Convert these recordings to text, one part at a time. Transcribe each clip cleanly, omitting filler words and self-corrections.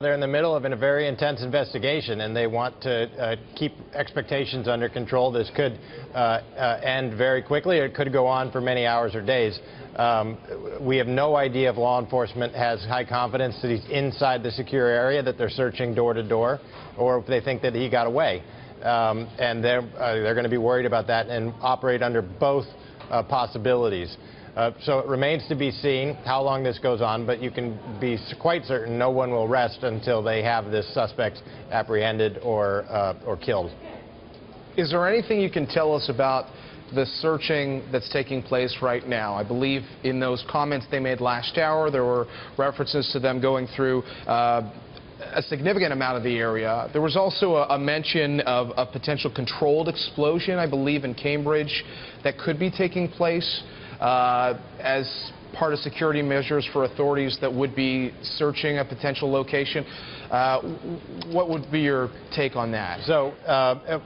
They're in the middle of a very intense investigation, and they want to keep expectations under control. This could end very quickly, or it could go on for many hours or days. We have no idea if law enforcement has high confidence that he's inside the secure area, that they're searching door to door, or if they think that he got away. And they're going to be worried about that and operate under both possibilities. So it remains to be seen how long this goes on, but you can be quite certain no one will rest until they have this suspect apprehended or killed. Is there anything you can tell us about the searching that's taking place right now? I believe in those comments they made last hour, there were references to them going through a significant amount of the area. There was also a mention of a potential controlled explosion, I believe, in Cambridge that could be taking place as part of security measures for authorities that would be searching a potential location. What would be your take on that? So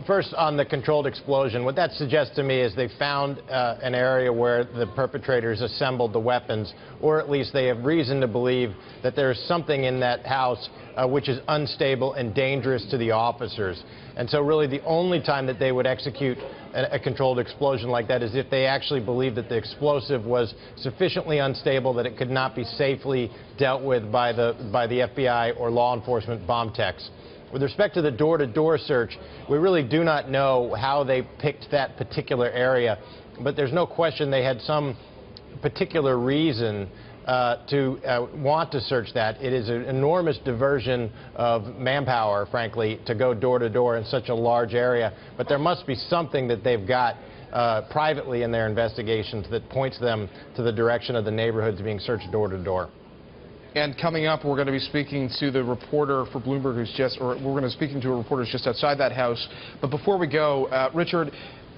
first, on the controlled explosion, what that suggests to me is they found an area where the perpetrators assembled the weapons, or at least they have reason to believe that there's something in that house which is unstable and dangerous to the officers. And so really the only time that they would execute a controlled explosion like that is if they actually believe that the explosive was sufficiently unstable that it could not be safely dealt with by the FBI or law enforcement bomb techs. With respect to the door-to-door search, we really do not know how they picked that particular area, but there's no question they had some particular reason to want to search that. It is an enormous diversion of manpower, frankly, to go door to door in such a large area. But there must be something that they've got privately in their investigations that points them to the direction of the neighborhoods being searched door to door. And coming up, we're going to be speaking to the reporter for Bloomberg we're going to be speaking to a reporter just outside that house. But before we go, Richard,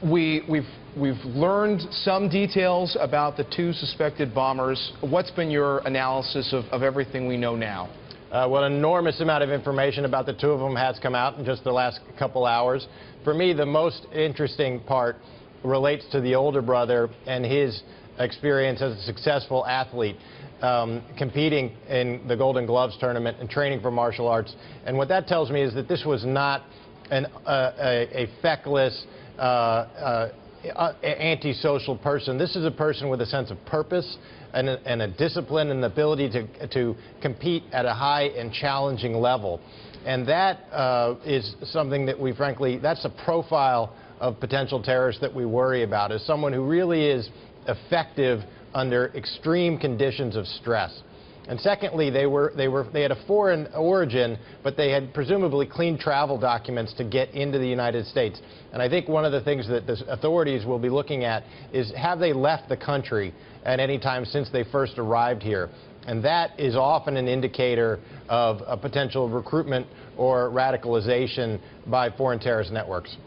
We've learned some details about the two suspected bombers. What's been your analysis of everything we know now? Well, an enormous amount of information about the two of them has come out in just the last couple hours. For me, the most interesting part relates to the older brother and his experience as a successful athlete, competing in the Golden Gloves tournament and training for martial arts. And what that tells me is that this was not a feckless, antisocial person. This is a person with a sense of purpose and a discipline and the ability to compete at a high and challenging level. And that is something that that's a profile of potential terrorists that we worry about, as someone who really is effective under extreme conditions of stress. And secondly, they had a foreign origin, but they had presumably clean travel documents to get into the United States. And I think one of the things that the authorities will be looking at is, have they left the country at any time since they first arrived here? And that is often an indicator of a potential recruitment or radicalization by foreign terrorist networks.